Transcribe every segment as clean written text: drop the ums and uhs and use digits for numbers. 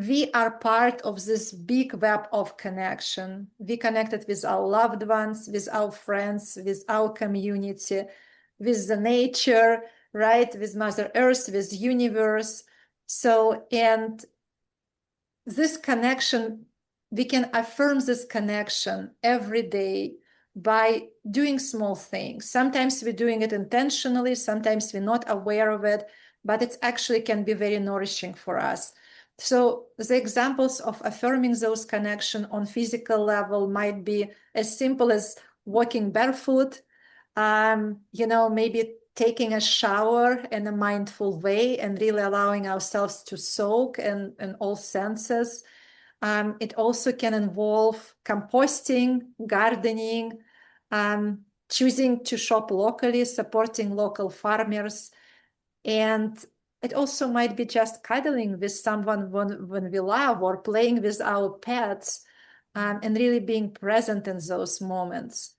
we are part of this big web of connection. We connected with our loved ones, with our friends, with our community, with the nature, right? With Mother Earth, with universe. So, and this connection, we can affirm this connection every day by doing small things. Sometimes we're doing it intentionally, sometimes we're not aware of it, but it actually can be very nourishing for us. So the examples of affirming those connections on physical level might be as simple as walking barefoot, maybe taking a shower in a mindful way and really allowing ourselves to soak in all senses. It also can involve composting, gardening, choosing to shop locally, supporting local farmers. And it also might be just cuddling with someone when we love, or playing with our pets, and really being present in those moments.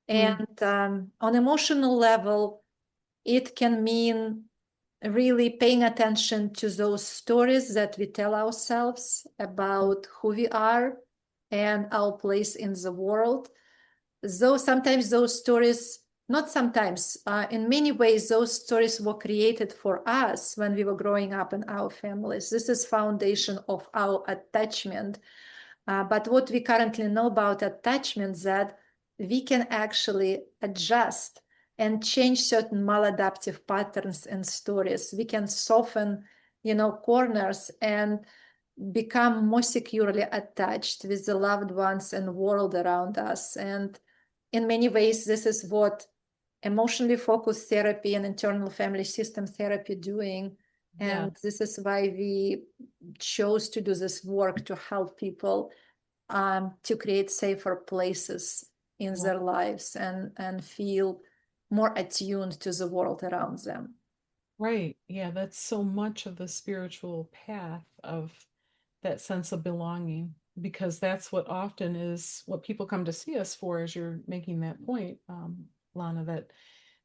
And on emotional level, it can mean really paying attention to those stories that we tell ourselves about who we are and our place in the world. Though sometimes those stories, not sometimes, in many ways, those stories were created for us when we were growing up in our families. This is foundation of our attachment. But what we currently know about attachment is that we can actually adjust and change certain maladaptive patterns and stories. We can soften, corners and become more securely attached with the loved ones and world around us. And in many ways, this is what emotionally focused therapy and internal family system therapy doing. And this is why we chose to do this work, to help people to create safer places in their lives and feel more attuned to the world around them. Right. Yeah, that's so much of the spiritual path of that sense of belonging, because that's what often is what people come to see us for, as you're making that point, Lana, that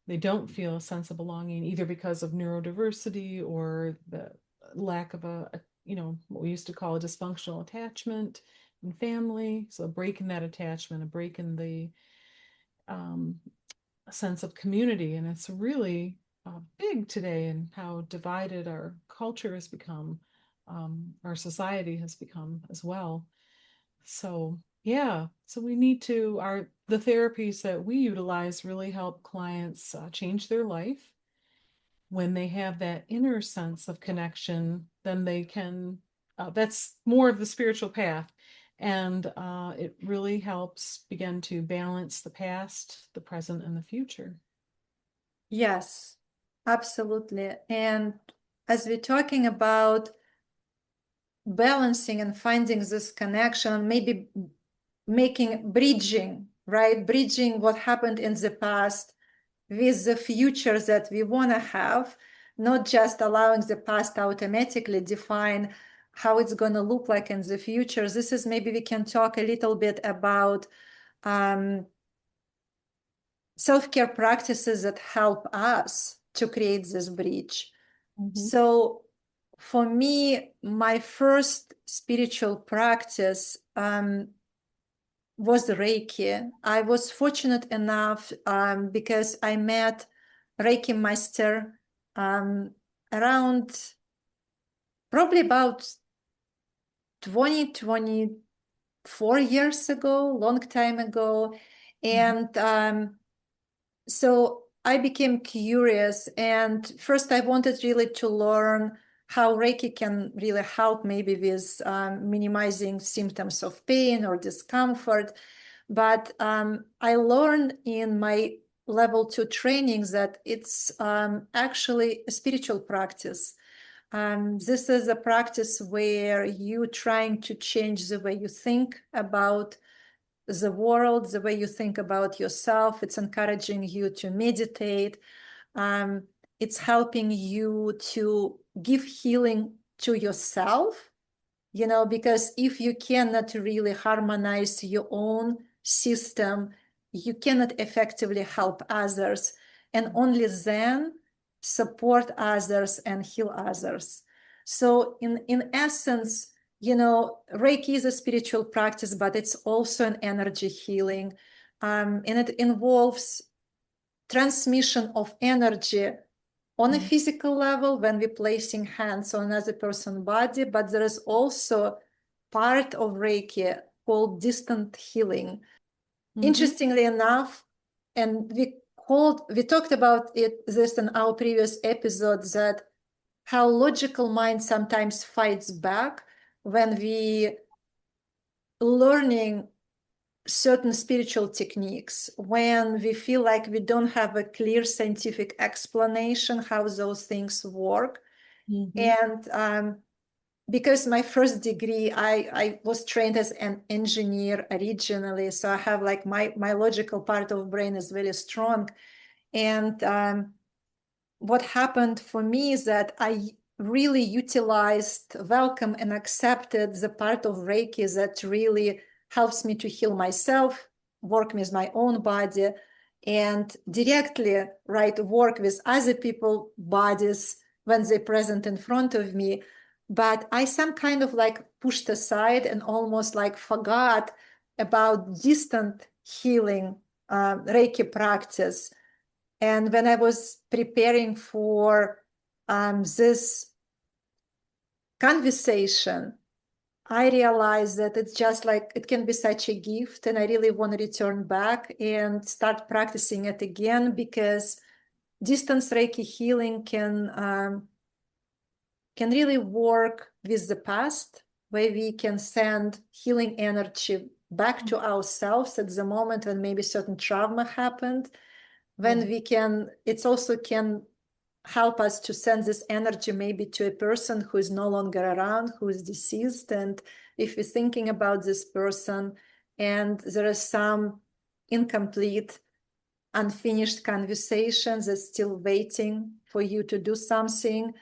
they don't feel a sense of belonging either because of neurodiversity or the lack of what we used to call a dysfunctional attachment in family. So breaking that attachment, a break in the sense of community. And it's really big today in how divided our culture has become, our society has become as well. So yeah, so we need to the therapies that we utilize really help clients change their life. When they have that inner sense of connection, then they can, that's more of the spiritual path. And it really helps begin to balance the past, the present, and the future. Yes, absolutely. And as we're talking about balancing and finding this connection, maybe bridging, right? Bridging what happened in the past with the future that we want to have, not just allowing the past automatically define how it's going to look like in the future. This is maybe we can talk a little bit about self-care practices that help us to create this bridge. So for me, my first spiritual practice was Reiki. I was fortunate enough because I met Reiki master around probably about 24 years ago, long time ago. And so I became curious. And first I wanted really to learn how Reiki can really help maybe with minimizing symptoms of pain or discomfort. But I learned in my level 2 trainings that it's actually a spiritual practice. This is a practice where you're trying to change the way you think about the world, the way you think about yourself. It's encouraging you to meditate. It's helping you to give healing to yourself, because if you cannot really harmonize your own system, you cannot effectively help others, and only then support others and heal others. So in essence, Reiki is a spiritual practice, but it's also an energy healing. And it involves transmission of energy on a physical level when we're placing hands on another person's body, but there is also part of Reiki called distant healing. Interestingly enough, and we talked about this in our previous episode, that how logical mind sometimes fights back when we learning certain spiritual techniques, when we feel like we don't have a clear scientific explanation how those things work. And because my first degree, I was trained as an engineer originally, so I have like my logical part of brain is very strong. And what happened for me is that I really utilized, welcome, and accepted the part of Reiki that really helps me to heal myself, work with my own body, and directly, right, work with other people's bodies when they're present in front of me. But I some kind of like pushed aside and almost like forgot about distant healing Reiki practice. And when I was preparing for this conversation, I realized that it's just like it can be such a gift, and I really want to return back and start practicing it again, because distance Reiki healing can really work with the past, where we can send healing energy back to ourselves at the moment when maybe certain trauma happened. When we can, it also can help us to send this energy maybe to a person who is no longer around, who is deceased. And if we're thinking about this person and there is some incomplete, unfinished conversations that's still waiting for you to do something,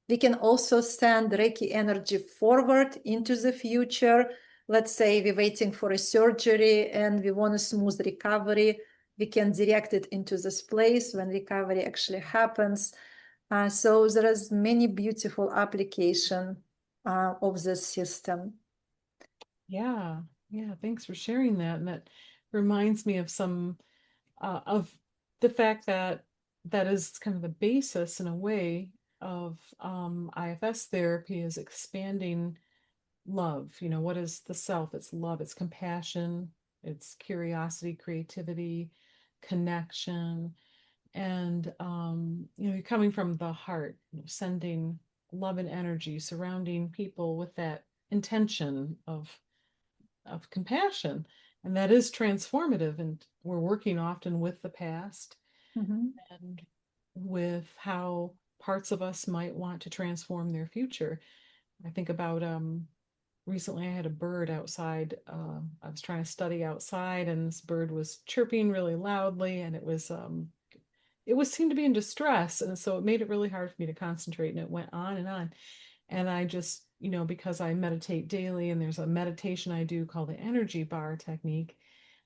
we can also send Reiki energy forward into the future. Let's say we're waiting for a surgery and we want a smooth recovery. We can direct it into this place when recovery actually happens. So there is many beautiful application of this system. Yeah, thanks for sharing that. And that reminds me of some of the fact that that is kind of the basis in a way of IFS therapy, is expanding love. What is the self? It's love, it's compassion, it's curiosity, creativity, connection. And you're coming from the heart, sending love and energy, surrounding people with that intention of compassion. And that is transformative. And we're working often with the past and with how parts of us might want to transform their future. I think about recently I had a bird outside. I was trying to study outside, and this bird was chirping really loudly, and it was seemed to be in distress, and so it made it really hard for me to concentrate, and it went on and on. And I just, because I meditate daily, and there's a meditation I do called the energy bar technique,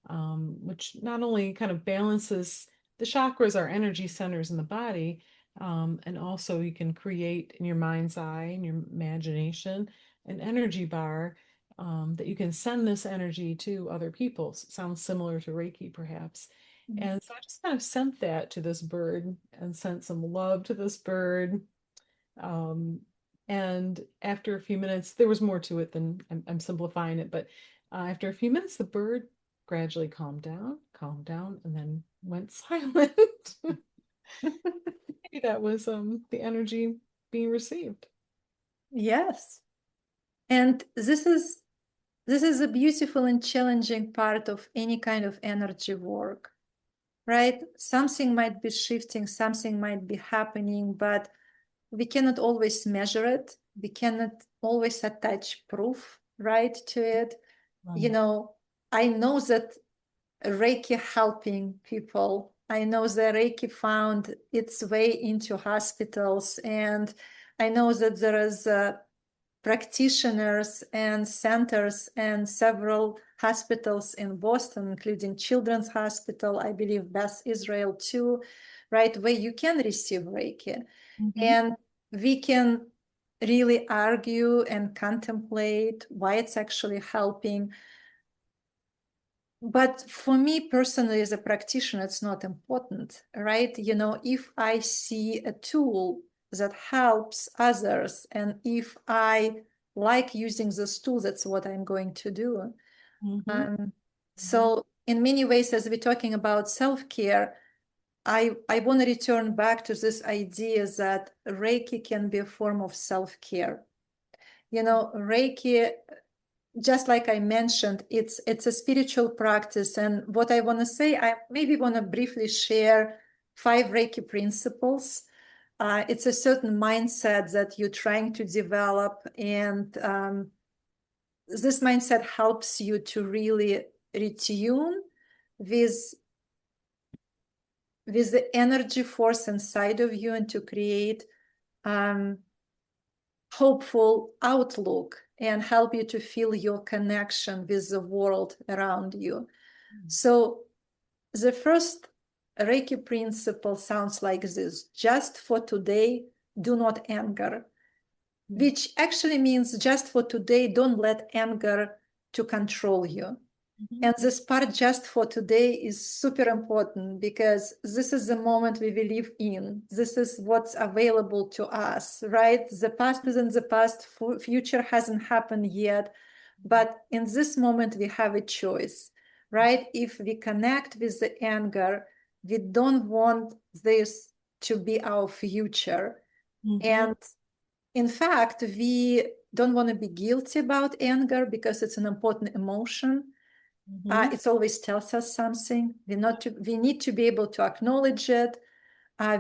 which not only kind of balances the chakras, our energy centers in the body, and also you can create in your mind's eye and your imagination an energy bar that you can send this energy to other people. So it sounds similar to Reiki, perhaps. And so I just kind of sent that to this bird and sent some love to this bird. Um, and after a few minutes, there was more to it than I'm simplifying it, but after a few minutes, the bird gradually calmed down, and then went silent. Maybe that was the energy being received. Yes. And this is a beautiful and challenging part of any kind of energy work, right? Something might be shifting, something might be happening, but we cannot always measure it. We cannot always attach proof, right, to it. Right. I know that Reiki helping people. I know that Reiki found its way into hospitals, and I know that there is practitioners and centers and several hospitals in Boston, including Children's Hospital, I believe Beth Israel too, right, where you can receive Reiki. And we can really argue and contemplate why it's actually helping. But for me personally, as a practitioner, it's not important, right? You know, if I see a tool that helps others, and if I like using this tool, that's what I'm going to do. So in many ways, as we're talking about self-care, I want to return back to this idea that Reiki can be a form of self-care. You know, Reiki, just like I mentioned, it's a spiritual practice. And what I want to say, I maybe want to briefly share 5 Reiki principles. It's a certain mindset that you're trying to develop, and this mindset helps you to really retune with the energy force inside of you, and to create hopeful outlook and help you to feel your connection with the world around you. So the first Reiki principle sounds like this: just for today, do not anger, which actually means just for today, don't let anger to control you. And this part, just for today, is super important, because this is the moment we will live in. This is what's available to us, right? The past is in the past, future hasn't happened yet. But in this moment, we have a choice, right? If we connect with the anger, we don't want this to be our future. And in fact, we don't want to be guilty about anger, because it's an important emotion. It always tells us something. We need to be able to acknowledge it.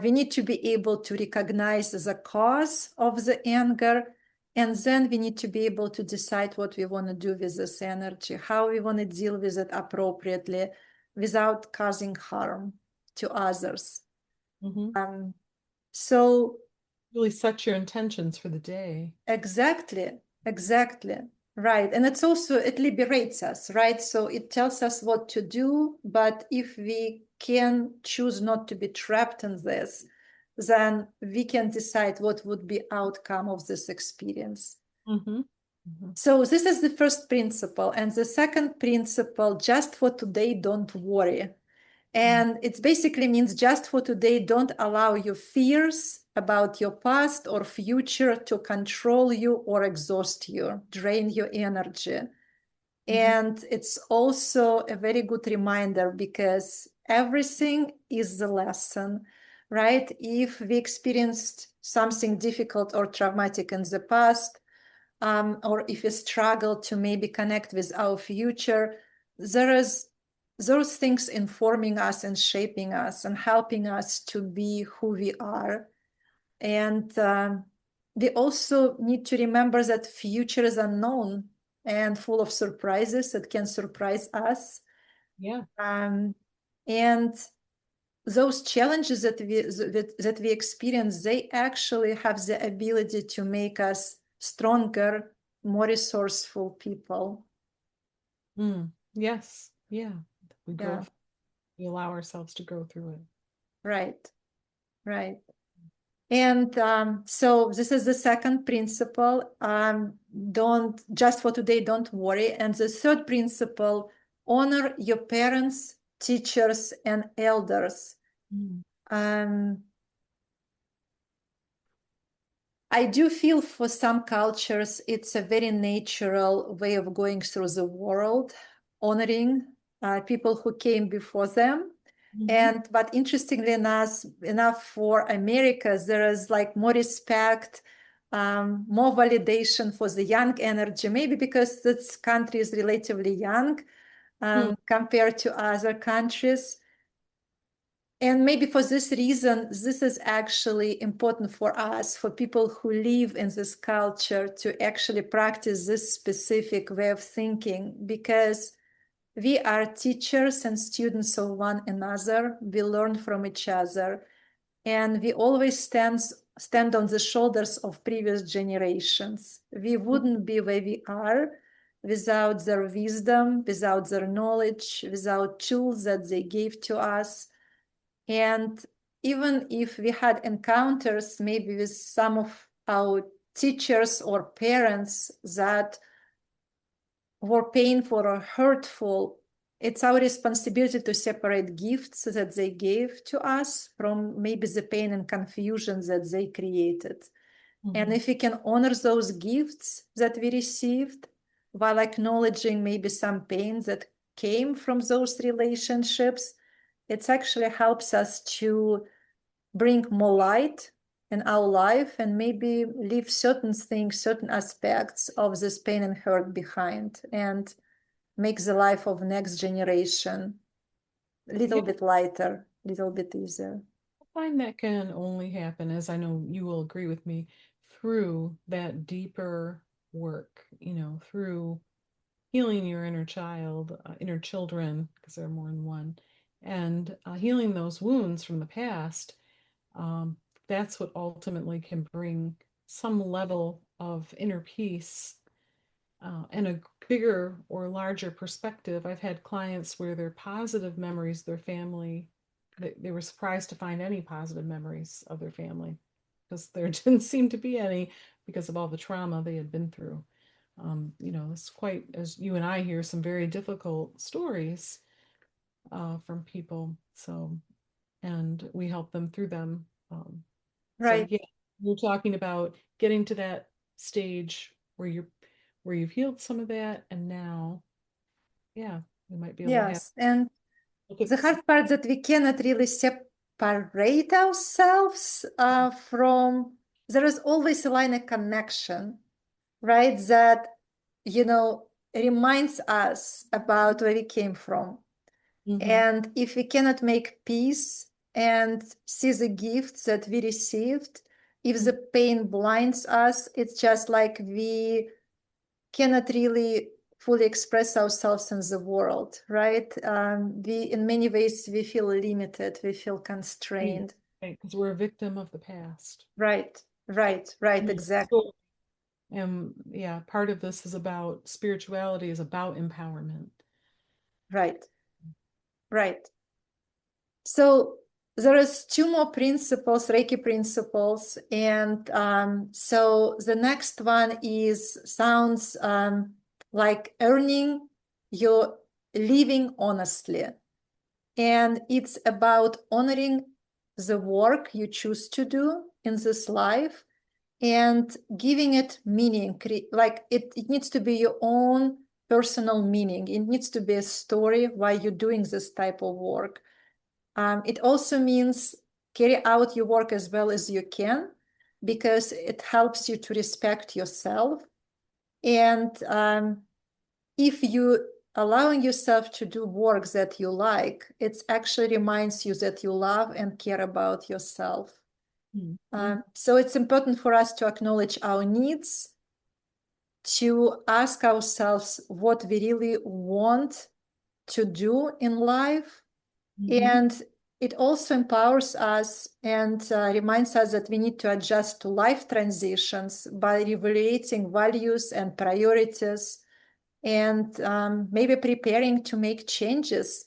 We need to be able to recognize the cause of the anger. And then we need to be able to decide what we want to do with this energy, how we want to deal with it appropriately without causing harm to others. So really set your intentions for the day. exactly. Right. And it's also, it liberates us, right? So it tells us what to do, but if we can choose not to be trapped in this, then we can decide what would be outcome of this experience. So this is the first principle. And the second principle, just for today, don't worry. And it basically means just for today, don't allow your fears about your past or future to control you or exhaust you, drain your energy. And it's also a very good reminder, because everything is the lesson, right? If we experienced something difficult or traumatic in the past, or if we struggle to maybe connect with our future, there is those things informing us and shaping us and helping us to be who we are. And we also need to remember that future is unknown and full of surprises that can surprise us. And those challenges that we experience, they actually have the ability to make us stronger, more resourceful people. Yes. Yeah. We allow ourselves to go through it. Right. And so this is the second principle. Don't, just for today, don't worry. And the third principle, honor your parents, teachers, and elders. I do feel for some cultures, it's a very natural way of going through the world, honoring people who came before them. But interestingly enough, for Americas, there is like more respect, more validation for the young energy, maybe because this country is relatively young compared to other countries. And maybe for this reason, this is actually important for us, for people who live in this culture, to actually practice this specific way of thinking, because we are teachers and students of one another. We learn from each other, and we always stand on the shoulders of previous generations. We wouldn't be where we are without their wisdom, without their knowledge, without tools that they gave to us. And even if we had encounters maybe with some of our teachers or parents that were painful or hurtful, it's our responsibility to separate gifts that they gave to us from maybe the pain and confusion that they created. And if we can honor those gifts that we received while acknowledging maybe some pain that came from those relationships, it actually helps us to bring more light in our life and maybe leave certain things, certain aspects of this pain and hurt behind, and make the life of next generation a little bit lighter, a little bit easier. I find that can only happen, as I know you will agree with me, through that deeper work, through healing your inner child, inner children, because there are more than one, and healing those wounds from the past. Um, that's what ultimately can bring some level of inner peace and a bigger or larger perspective. I've had clients where their positive memories, their family, they were surprised to find any positive memories of their family because there didn't seem to be any because of all the trauma they had been through. It's quite, as you and I hear some very difficult stories from people. So, and we help them through them. So Right. yeah, you're talking about getting to that stage where you've healed some of that, and now, yeah, we might be able to have Yes. And look the at some. hard part that we cannot really separate ourselves from, there is always a line of connection, right? That, reminds us about where we came from. Mm-hmm. And if we cannot make peace and see the gifts that we received, if the pain blinds us, it's just like we cannot really fully express ourselves in the world, right? In many ways, we feel limited, we feel constrained. Right, because we're a victim of the past. Right, right, Mm. exactly. So, yeah, part of this is about spirituality, is about empowerment. Right, right. So there is two more principles, Reiki principles, and so the next one sounds like earning your living honestly, and it's about honoring the work you choose to do in this life and giving it meaning. Like it needs to be your own personal meaning. It needs to be a story why you're doing this type of work. It also means carry out your work as well as you can, because it helps you to respect yourself. And if you allowing yourself to do work that you like, it actually reminds you that you love and care about yourself. Mm-hmm. So it's important for us to acknowledge our needs, to ask ourselves what we really want to do in life. Mm-hmm. And it also empowers us and reminds us that we need to adjust to life transitions by evaluating values and priorities, and maybe preparing to make changes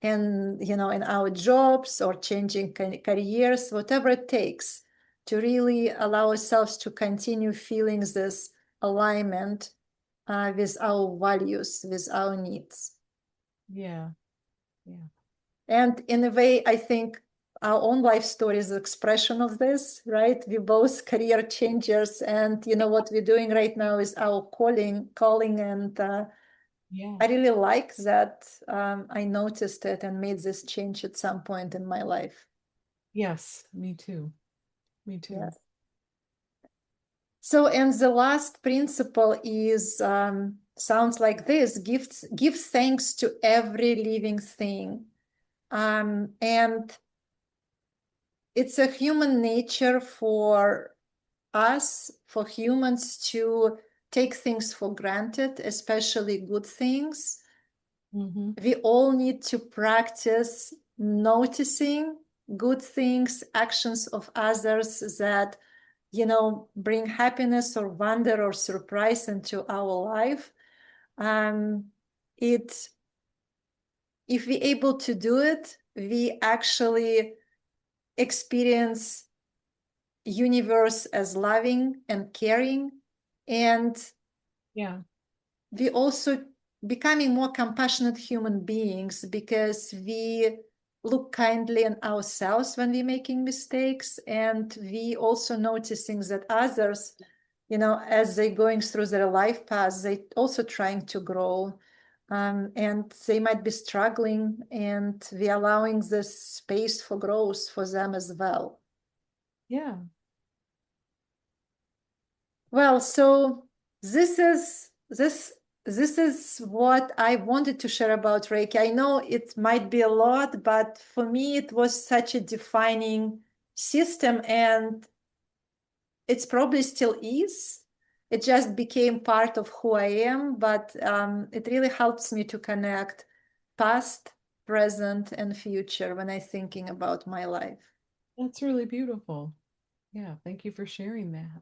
in our jobs or changing careers, whatever it takes to really allow ourselves to continue feeling this alignment with our values, with our needs. Yeah, yeah. And in a way, I think our own life story is an expression of this, right? We both career changers, and what we're doing right now is our calling, and Yeah. I really like that. I noticed it and made this change at some point in my life. Yes, me too. Me too. Yes. So, and the last principle is sounds like this: give thanks to every living thing. And it's a human nature for us, for humans, to take things for granted, especially good things. Mm-hmm. We all need to practice noticing good things, actions of others that, bring happiness or wonder or surprise into our life. Um, it, if we're able to do it, we actually experience universe as loving and caring, and Yeah. we also becoming more compassionate human beings because we look kindly on ourselves when we're making mistakes, and we also noticing that others, as they're going through their life paths, they also trying to grow, and they might be struggling, and we allowing this space for growth for them as well. Yeah. Well, so this is what I wanted to share about Reiki. I know it might be a lot, but for me it was such a defining system, and it's probably still is. It just became part of who I am, but it really helps me to connect past, present, and future when I'm thinking about my life. That's really beautiful. Yeah. Thank you for sharing that.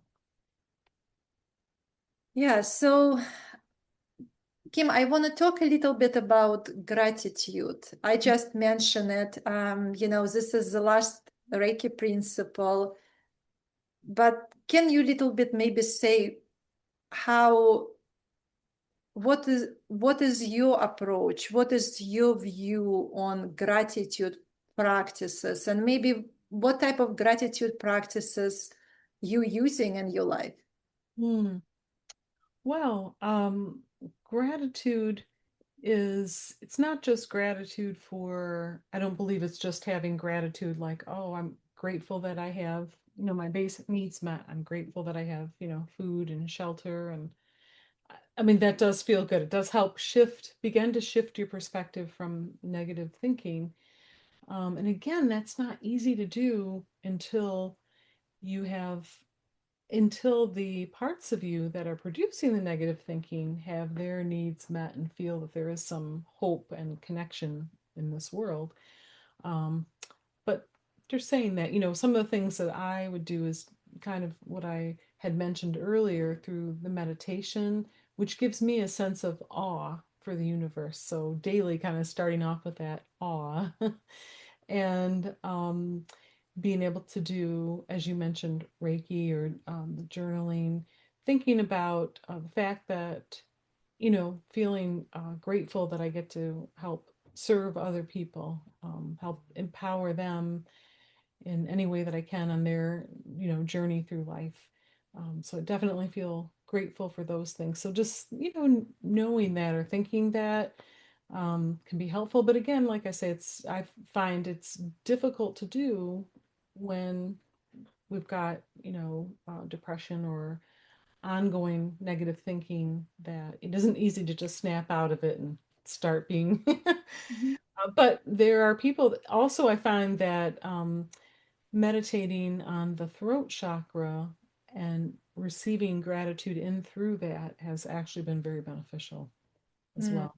Yeah, so Kim, I want to talk a little bit about gratitude. I just mentioned it. This is the last Reiki principle, but can you little bit maybe say how, what is your approach? What is your view on gratitude practices, and maybe what type of gratitude practices you using in your life? Hmm. Well, gratitude it's not just gratitude for, I don't believe it's just having gratitude like, oh, I'm grateful that I have, my basic needs met. I'm grateful that I have, food and shelter. And I mean, that does feel good. It does help begin to shift your perspective from negative thinking. And again, that's not easy to do you have until the parts of you that are producing the negative thinking have their needs met and feel that there is some hope and connection in this world. Um, but they're saying that, some of the things that I would do is kind of what I had mentioned earlier through the meditation, which gives me a sense of awe for the universe. So daily, kind of starting off with that awe. And being able to do, as you mentioned, Reiki or journaling, thinking about the fact that, feeling grateful that I get to help serve other people, help empower them in any way that I can on their, journey through life. So I definitely feel grateful for those things. So just, knowing that or thinking that can be helpful. But again, like I say, I find it's difficult to do when we've got, depression or ongoing negative thinking, that it isn't easy to just snap out of it and start being. Mhm. But there are people also, I find that meditating on the throat chakra and receiving gratitude in through that has actually been very beneficial as Mm. well.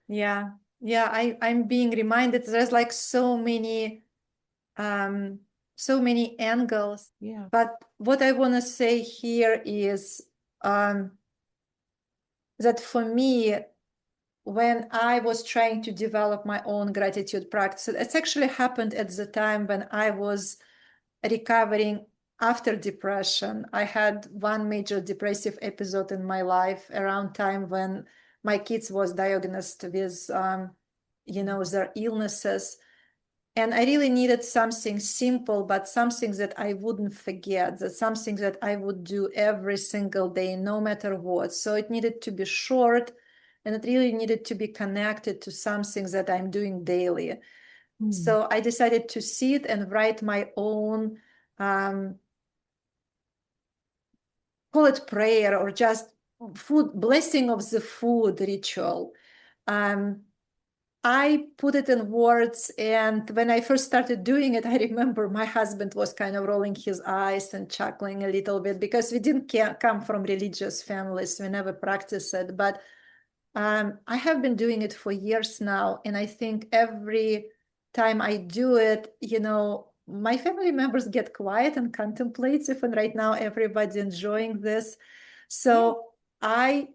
Yeah, yeah, I'm being reminded there's like um so many angles. Yeah. But what I want to say here is um that for me, when I was trying to develop my own gratitude practice, it's actually happened at the time when I was recovering after depression. I had one major depressive episode in my life around time when my kids was diagnosed with their illnesses, and I really needed something simple, but something that I wouldn't forget, that something that I would do every single day, no matter what. So it needed to be short, and it really needed to be connected to something that I'm doing daily. Mm. So I decided to sit and write my own, call it prayer or just food, blessing of the food ritual. Um, I put it in words, and when I first started doing it, I remember my husband was kind of rolling his eyes and chuckling a little bit because we didn't come from religious families. We never practiced it, but I have been doing it for years now, and I think every time I do it, my family members get quiet and contemplative, and right now everybody enjoying this. Yeah. So I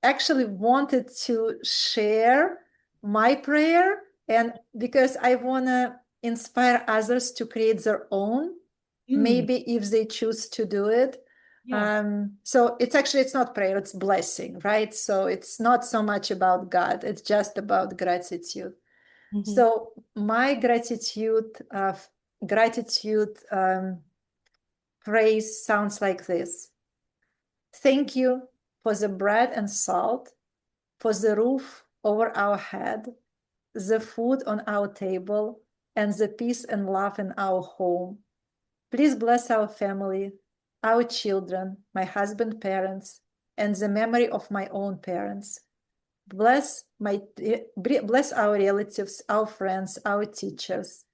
actually wanted to share my prayer, and because I want to inspire others to create their own. Mm, maybe if they choose to do it. yeah. So it's not prayer, it's blessing, right? So it's not so much about God, it's just about gratitude. Hmm. So my gratitude phrase sounds like this: thank you for the bread and salt, for the roof over our head, the food on our table, and the peace and love in our home. Please bless our family, our children, my husband's parents, and the memory of my own parents. Bless our relatives, our friends, our teachers,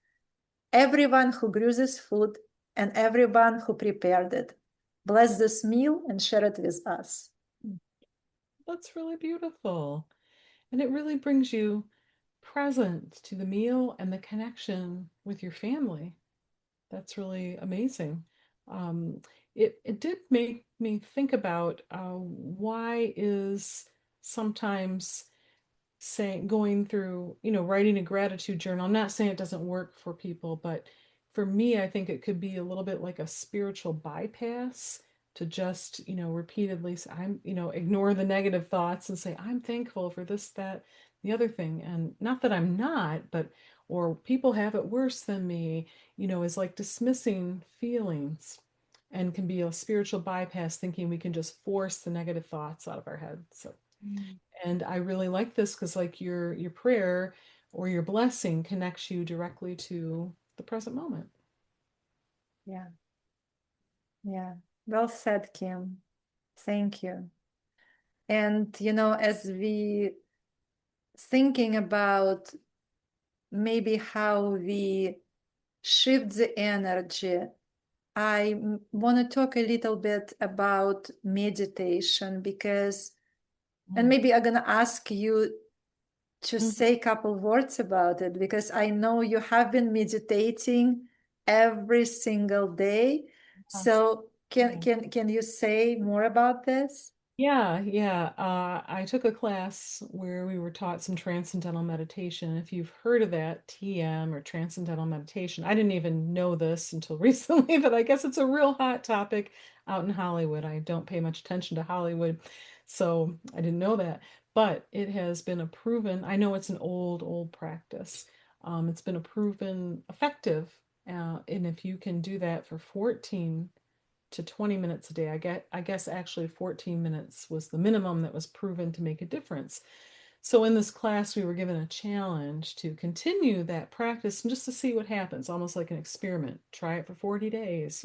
everyone who grew this food, and everyone who prepared it. Bless this meal and share it with us. That's really beautiful. And it really brings you present to the meal and the connection with your family. That's really amazing. Um, it did make me think about why is sometimes saying going through, writing a gratitude journal. I'm not saying it doesn't work for people, but for me, I think it could be a little bit like a spiritual bypass to just, repeatedly say, ignore the negative thoughts and say, I'm thankful for this, that, the other thing. And not that I'm not, but, or people have it worse than me, is like dismissing feelings and can be a spiritual bypass thinking we can just force the negative thoughts out of our head. So Mm. and I really like this because like your prayer or your blessing connects you directly to the present moment. Yeah, yeah. Well said, Kim. Thank you. And, as we thinking about maybe how we shift the energy, I want to talk a little bit about meditation because, and Mm. maybe I'm going to ask you to Mhm. say a couple words about it because I know you have been meditating every single day. Yes. So can you say more about this? Yeah, yeah. I took a class where we were taught some transcendental meditation. If you've heard of that, TM or transcendental meditation, I didn't even know this until recently, but I guess it's a real hot topic out in Hollywood. I don't pay much attention to Hollywood, so I didn't know that. But it has been a proven, I know it's an old, old practice. It's been a proven effective. And if you can do that for 14 to 20 minutes a day. I guess actually 14 minutes was the minimum that was proven to make a difference. So in this class, we were given a challenge to continue that practice and just to see what happens, almost like an experiment. Try it for 40 days.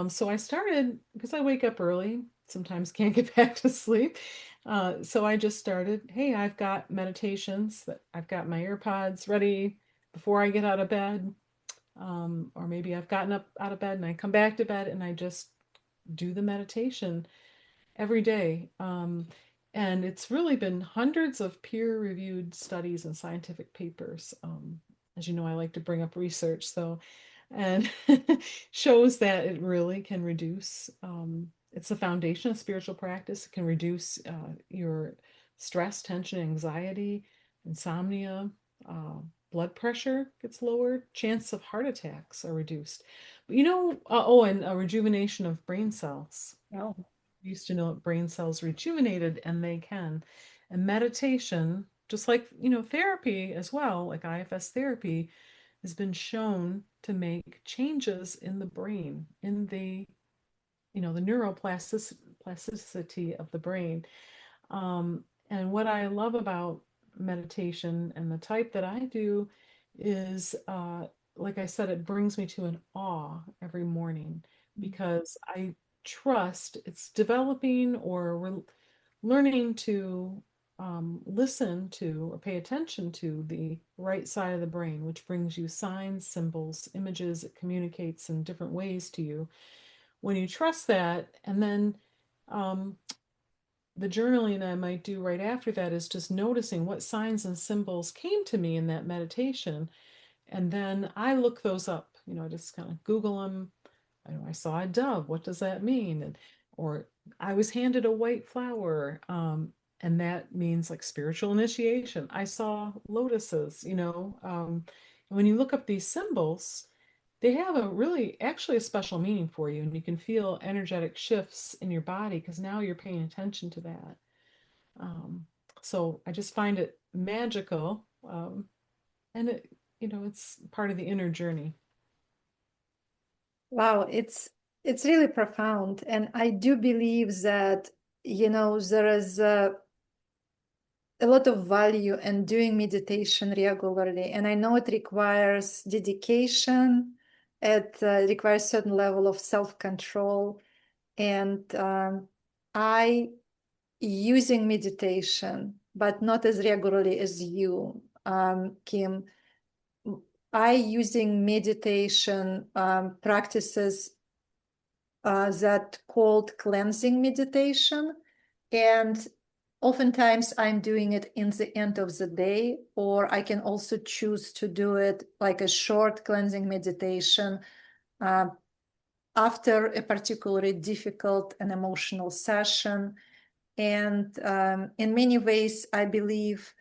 So I started because I wake up early, sometimes can't get back to sleep. So I just started, hey, I've got meditations that I've got my AirPods ready before I get out of bed. Or maybe I've gotten up out of bed and I come back to bed and I just do the meditation every day. And it's really been hundreds of peer-reviewed studies and scientific papers. As you know, I like to bring up research, so and shows that it really can reduce. It's the foundation of spiritual practice. It can reduce your stress, tension, anxiety, insomnia. Uh, Blood pressure gets lowered. Chance of heart attacks are reduced. But and a rejuvenation of brain cells Oh, used to know that brain cells rejuvenated and they can. And meditation, just like, therapy as well, like IFS therapy, has been shown to make changes in the brain, in the neuroplasticity of the brain. And what I love about meditation and the type that I do is, like I said, it brings me to an awe every morning because I trust it's developing or we're learning to listen to or pay attention to the right side of the brain, which brings you signs, symbols, images. It communicates in different ways to you. When you trust that, and then um, the journaling I might do right after that is just noticing what signs and symbols came to me in that meditation. And then I look those up, I just kind of Google them. I saw a dove. What does that mean? Or I was handed a white flower. And that means like spiritual initiation. I saw lotuses. When you look up these symbols, they have a really actually a special meaning for you, and you can feel energetic shifts in your body because now you're paying attention to that. Um, so I just find it magical, and it's part of the inner journey. Wow, it's really profound. And I do believe that, there is a lot of value in doing meditation regularly. And I know it requires dedication, it requires certain level of self-control. And I using meditation, but not as regularly as you, Kim. I using meditation practices that called cleansing meditation. And oftentimes I'm doing it in the end of the day, or I can also choose to do it like a short cleansing meditation uh, after a particularly difficult and emotional session. And in many ways, I believe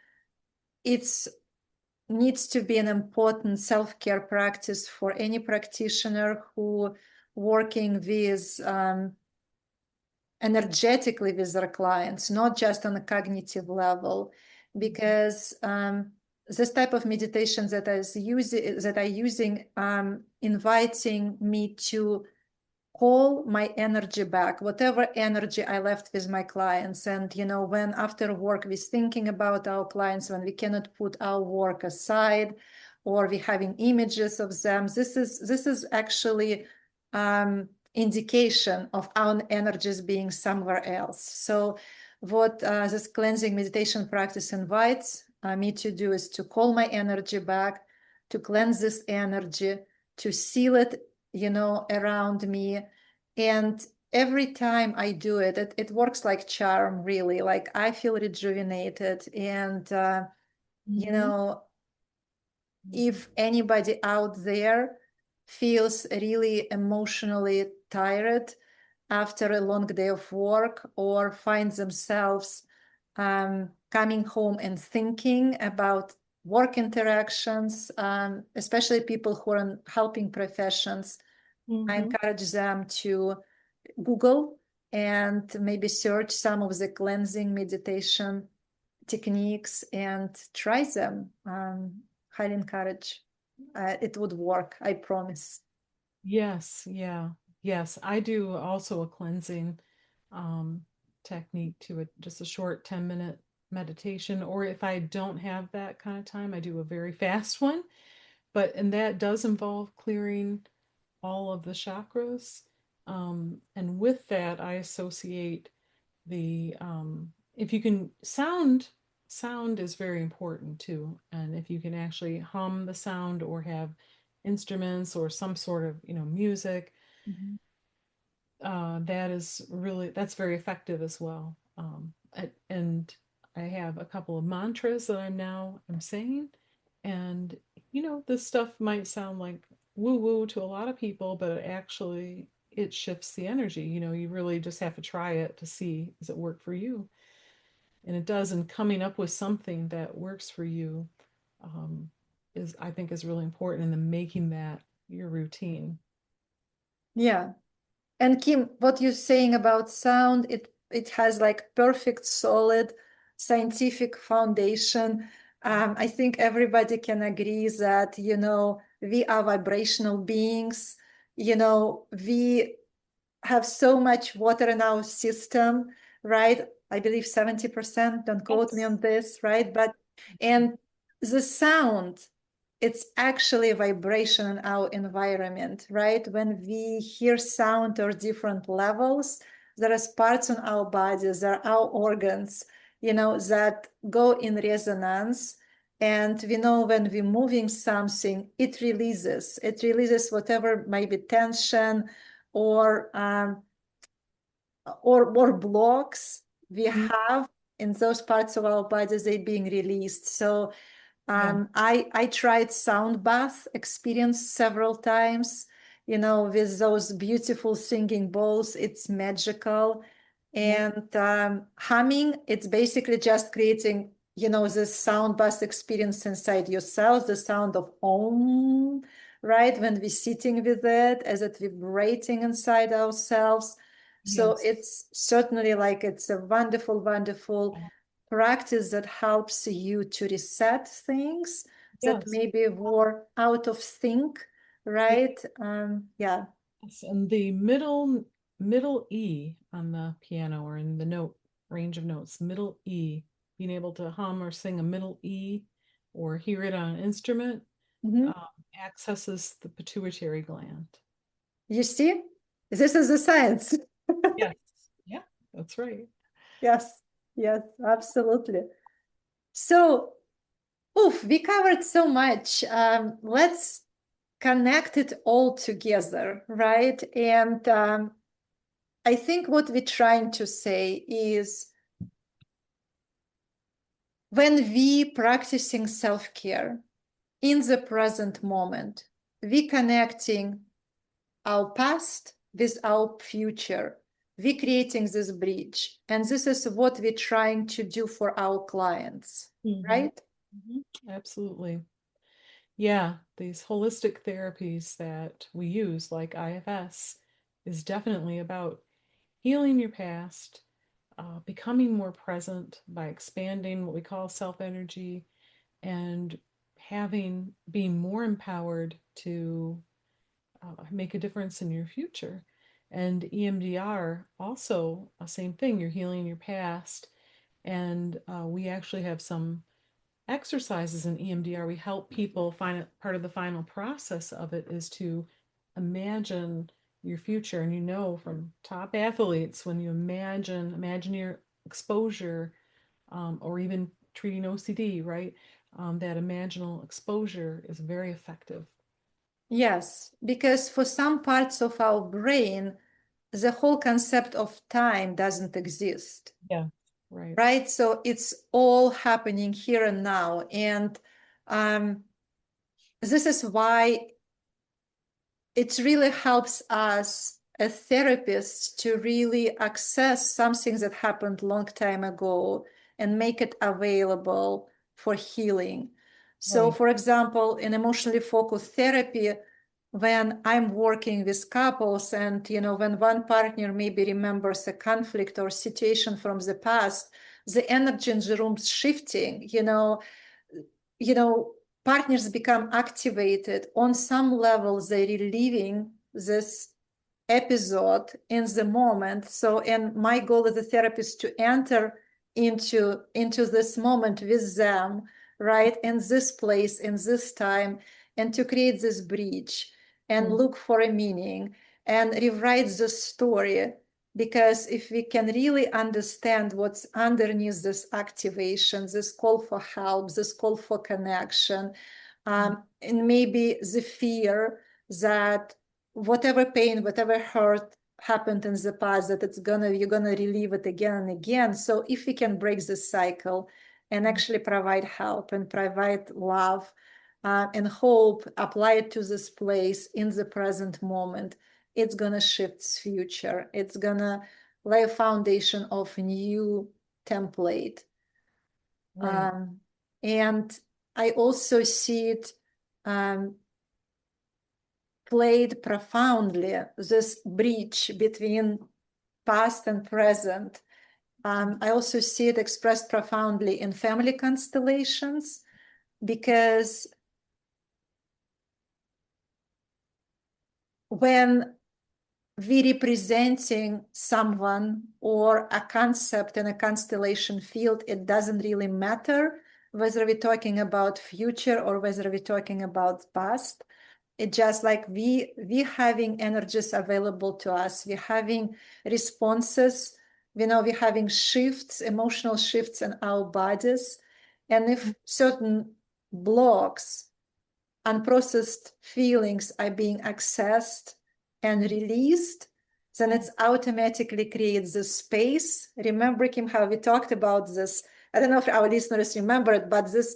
it's needs to be an important self-care practice for any practitioner who working with energetically with their clients, not just on a cognitive level, because this type of meditation that I using inviting me to call my energy back, whatever energy I left with my clients. And, when after work, we're thinking about our clients, when we cannot put our work aside, or we're having images of them, this is actually indication of our energies being somewhere else. So what this cleansing meditation practice invites me to do is to call my energy back, to cleanse this energy, to seal it around me. And every time I do it, it works like charm, really. Like I feel rejuvenated. And, you Mm-hmm. know, if anybody out there feels really emotionally tired after a long day of work, or finds themselves coming home and thinking about work interactions, especially people who are in helping professions, I Mm-hmm. encourage them to Google and maybe search some of the cleansing meditation techniques and try them. Highly encourage. It would work, I promise. Yes, yeah, yes. I do also a cleansing um, technique to it, just a short 10-minute meditation. Or if I don't have that kind of time, I do a very fast one. And that does involve clearing all of the chakras. And with that, I associate if you can sound is very important too. And if you can actually hum the sound or have instruments or some sort of, music, Mhm. that's very effective as well. And I have a couple of mantras that I'm saying, and this stuff might sound like woo woo to a lot of people, but it shifts the energy. You really just have to try it to see, does it work for you? And it does. And coming up with something that works for you um, is, I think, is really important, and then making that your routine. Yeah. And Kim, what you're saying about sound, it has like perfect, solid scientific foundation. I think everybody can agree that, we are vibrational beings. We have so much water in our system, right? I believe 70%, don't quote me Yes. on this, right? And the sound, it's actually a vibration in our environment, right? When we hear sound or different levels, there is parts in our bodies, there are our organs, that go in resonance. And we know when we're moving something, it releases whatever might be tension or or blocks we Mm, have in those parts of our bodies, they being released. So yeah. I tried sound bath experience several times, with those beautiful singing bowls. It's magical. Yeah. And humming, it's basically just creating, this sound bath experience inside yourself, the sound of om, right? When we're sitting with it, as it vibrating inside ourselves. So Yes. it's certainly like it's a wonderful, wonderful practice that helps you to reset things that Yes. maybe were out of sync, right? Yeah. Yes. And the middle E on the piano or in the note range of notes, middle E, being able to hum or sing a middle E or hear it on an instrument, Mhm. um, accesses the pituitary gland. You see, this is the science. Yes. Yeah, that's right. Yes, yes, absolutely. So, oof, we covered so much. Let's connect it all together, right? And I think what we're trying to say is when we practicing self-care in the present moment, we connecting our past with our future. We creating this bridge. And this is what we're trying to do for our clients, Mhm. right? Mhm. Absolutely. Yeah, these holistic therapies that we use, like IFS, is definitely about healing your past, becoming more present by expanding what we call self energy, and being more empowered to make a difference in your future. And EMDR also, same thing, you're healing your past. And we actually have some exercises in EMDR. We help people find it, part of the final process of it is to imagine your future. And you know from top athletes, when you imagine your exposure, or even treating OCD, right? That imaginal exposure is very effective. Yes, because for some parts of our brain, the whole concept of time doesn't exist, Yeah, right. right? So it's all happening here and now. And um, this is why it really helps us as therapists to really access something that happened long time ago and make it available for healing. So, Right. for example, in emotionally focused therapy, when I'm working with couples and, when one partner maybe remembers a conflict or situation from the past, the energy in the room's shifting, you know, partners become activated on some level. They're reliving this episode in the moment. So, and my goal as a therapist to enter into this moment with them, right, in this place, in this time, and to create this bridge and Mm. look for a meaning and rewrite the story. Because if we can really understand what's underneath this activation, this call for help, this call for connection, and maybe the fear that whatever pain, whatever hurt happened in the past, that you're gonna relive it again and again. So if we can break this cycle and actually provide help and provide love and hope, apply it to this place in the present moment, it's gonna shift future. It's gonna lay a foundation of new template. Right. Um, and I also see it played profoundly, this bridge between past and present. I also see it expressed profoundly in family constellations because when we representing someone or a concept in a constellation field, it doesn't really matter whether we're talking about future or whether we're talking about past. It just like we having energies available to us, we're having responses, we're having shifts, emotional shifts in our bodies. And if certain blocks, unprocessed feelings are being accessed and released, then it's automatically creates the space. Remember, Kim, how we talked about this? I don't know if our listeners remember it, but this,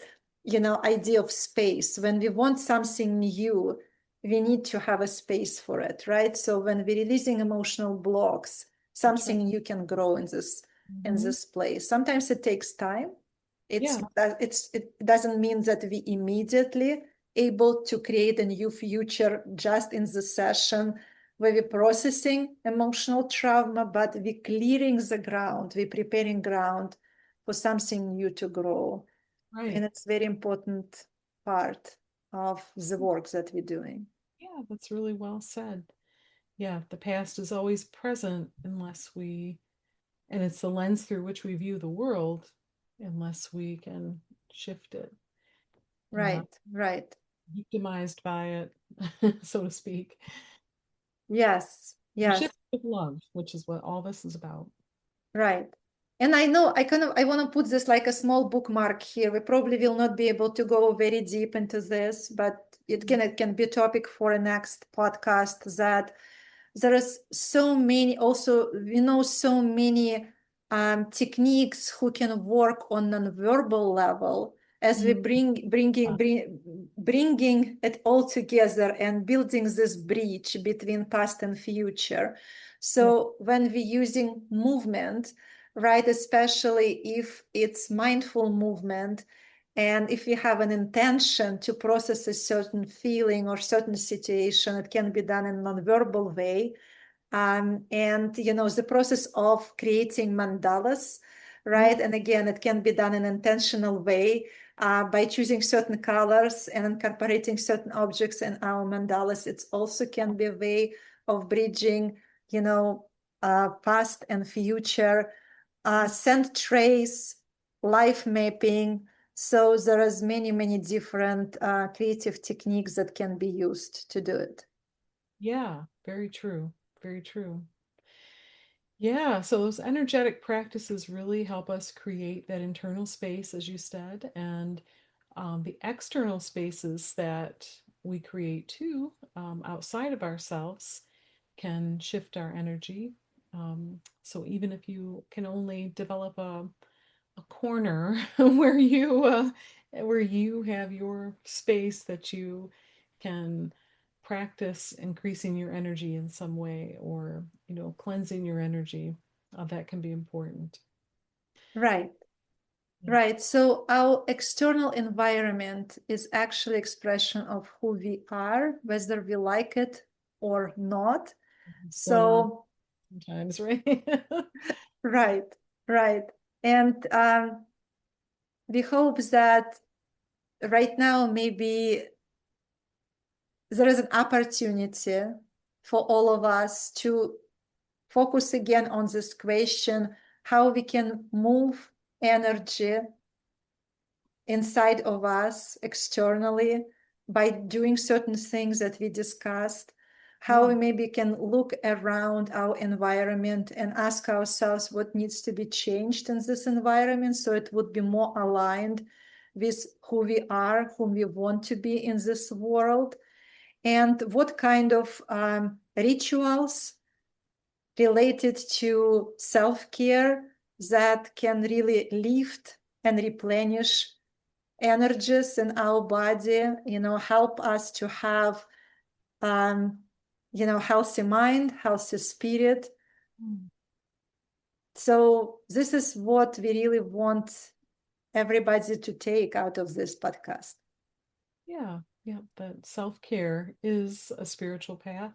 idea of space. When we want something new, we need to have a space for it, right? So when we're releasing emotional blocks, That's right. something new can grow in this Mhm. place. Sometimes it takes time. Yeah. It doesn't mean that we immediately able to create a new future just in the session where we're processing emotional trauma, but we're clearing the ground, we're preparing ground for something new to grow. Right. And it's very important part of the work that we're doing. Yeah, that's really well said. Yeah, the past is always present unless we, and it's the lens through which we view the world, unless we can shift it and not Right. victimized by it, so to speak. Yes, And yes. shift with love, which is what all this is about. Right. And I know I want to put this like a small bookmark here. We probably will not be able to go very deep into this, but it can be a topic for a next podcast. That there is so many, also we know so many techniques who can work on non-verbal level as we Mm. bringing it all together and building this bridge between past and future. Yeah. So when we're using movement, right, especially if it's mindful movement, and if we have an intention to process a certain feeling or certain situation, it can be done in a non-verbal way. And the process of creating mandalas, Mm. right? And again, it can be done in an intentional way by choosing certain colors and incorporating certain objects in our mandalas. It also can be a way of bridging, past and future, scent trace, life mapping. So there is many different creative techniques that can be used to do it. Yeah, very true. Very true. Yeah, so those energetic practices really help us create that internal space, as you said, and the external spaces that we create too, outside of ourselves, can shift our energy. So even if you can only develop a corner where you have your space that you can practice increasing your energy in some way, or cleansing your energy, that can be important. Right. Yeah. Right. So our external environment is actually expression of who we are, whether we like it or not. What's going on So, sometimes, right? right, right. And we hope that right now maybe there is an opportunity for all of us to focus again on this question, how we can move energy inside of us externally by doing certain things that we discussed, how Yeah. we maybe can look around our environment and ask ourselves what needs to be changed in this environment so it would be more aligned with who we are, whom we want to be in this world, and what kind of rituals related to self-care that can really lift and replenish energies in our body, help us to have, healthy mind, healthy spirit. Mm. So this is what we really want everybody to take out of this podcast. Yeah, yeah, that self-care is a spiritual path,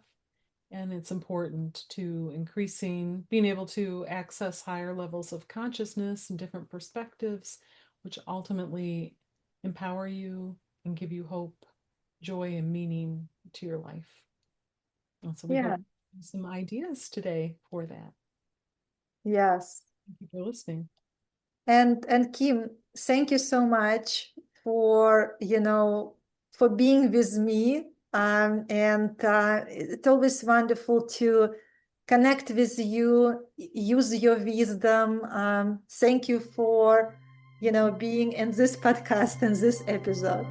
and it's important to being able to access higher levels of consciousness and different perspectives, which ultimately empower you and give you hope, joy, and meaning to your life. And so we Yeah. hope some ideas today for that. Yes. Thank you for listening. And Kim, thank you so much for for being with me. And it's always wonderful to connect with you, use your wisdom. Thank you for being in this podcast and this episode.